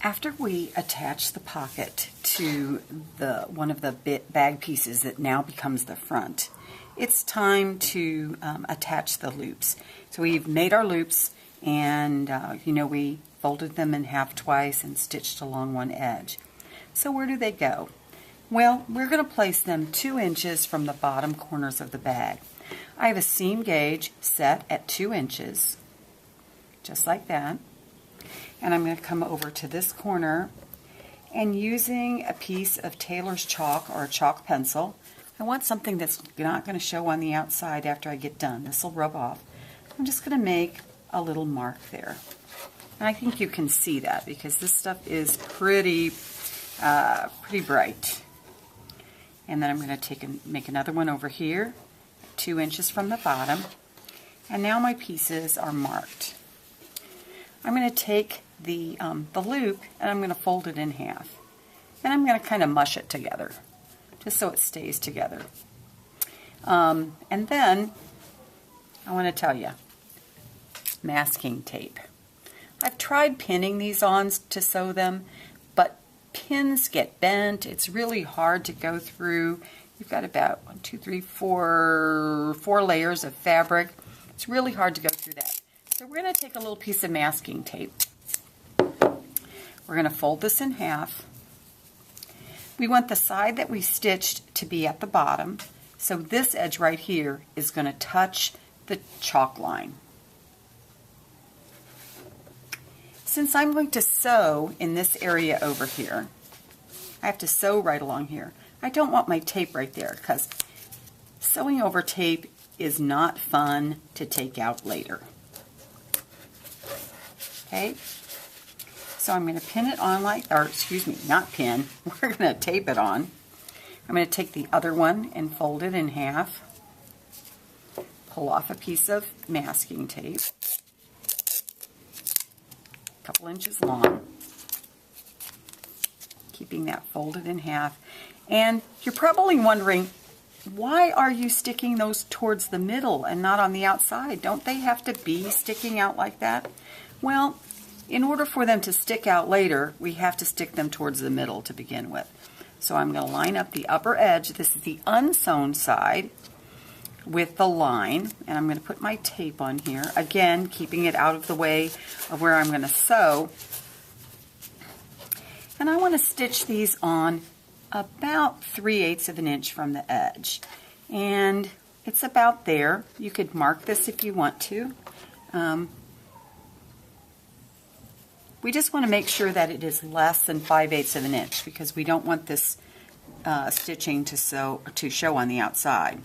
After we attach the pocket to one of the bag pieces that now becomes the front, it's time to attach the loops. So we've made our loops, and we folded them in half twice and stitched along one edge. So where do they go? Well, we're going to place them 2 inches from the bottom corners of the bag. I have a seam gauge set at 2 inches, just like that. And I'm going to come over to this corner, and using a piece of tailor's chalk or a chalk pencil, I want something that's not going to show on the outside after I get done. This will rub off. I'm just going to make a little mark there. And I think you can see that because this stuff is pretty bright. And then I'm going to make another one over here, 2 inches from the bottom. And now my pieces are marked. I'm going to take the loop, and I'm going to fold it in half. And I'm going to kind of mush it together, just so it stays together. And then, I want to tell you, masking tape. I've tried pinning these on to sew them, but pins get bent. It's really hard to go through. You've got about 1, 2, 3, 4 layers of fabric. It's really hard to go through that. So we're going to take a little piece of masking tape. We're going to fold this in half. We want the side that we stitched to be at the bottom. So this edge right here is going to touch the chalk line. Since I'm going to sew in this area over here, I have to sew right along here. I don't want my tape right there because sewing over tape is not fun to take out later. Okay, so I'm going to pin it on not pin, we're going to tape it on. I'm going to take the other one and fold it in half, pull off a piece of masking tape, a couple inches long, keeping that folded in half. And you're probably wondering, why are you sticking those towards the middle and not on the outside? Don't they have to be sticking out like that? Well, in order for them to stick out later, we have to stick them towards the middle to begin with. So I'm going to line up the upper edge. This is the unsewn side with the line, and I'm going to put my tape on here, again keeping it out of the way of where I'm going to sew. And I want to stitch these on about 3/8 of an inch from the edge, and it's about there. You could mark this if you want to. We just want to make sure that it is less than 5/8 of an inch because we don't want this stitching to show on the outside.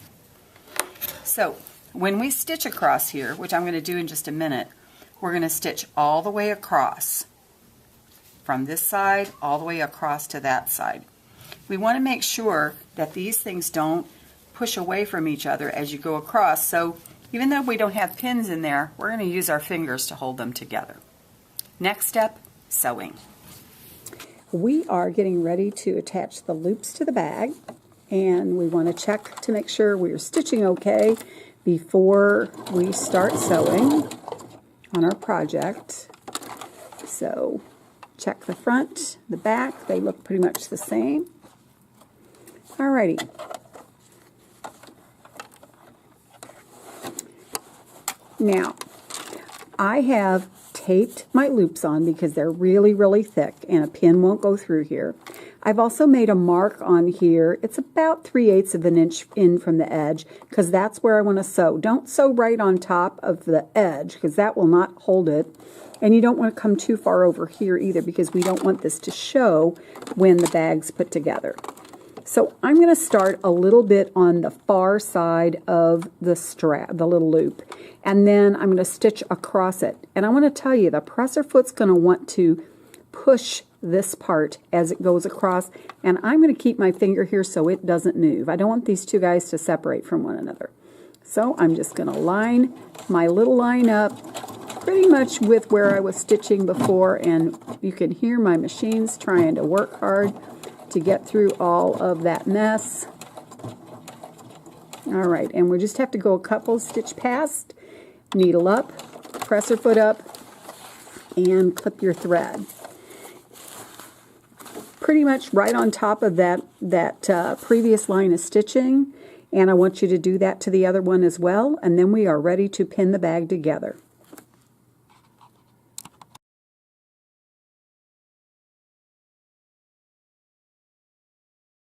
So when we stitch across here, which I'm going to do in just a minute, we're going to stitch all the way across from this side all the way across to that side. We want to make sure that these things don't push away from each other as you go across. So even though we don't have pins in there, we're going to use our fingers to hold them together. Next step, sewing. We are getting ready to attach the loops to the bag, and we want to check to make sure we're stitching okay before we start sewing on our project. So check the front, the back, they look pretty much the same. Alrighty. Now, I have taped my loops on because they're really, really thick and a pin won't go through here. I've also made a mark on here. It's about 3/8 of an inch in from the edge because that's where I want to sew. Don't sew right on top of the edge because that will not hold it. And you don't want to come too far over here either because we don't want this to show when the bag's put together. So I'm going to start a little bit on the far side of the strap, the little loop, and then I'm going to stitch across it. And I want to tell you, the presser foot's going to want to push this part as it goes across, and I'm going to keep my finger here so it doesn't move. I don't want these two guys to separate from one another. So I'm just going to line my little line up pretty much with where I was stitching before, and you can hear my machines trying to work hard to get through all of that mess. All right, and we just have to go a couple stitch past, needle up, presser foot up, and clip your thread. pretty much right on top of that previous line of stitching, and I want you to do that to the other one as well, and then we are ready to pin the bag together.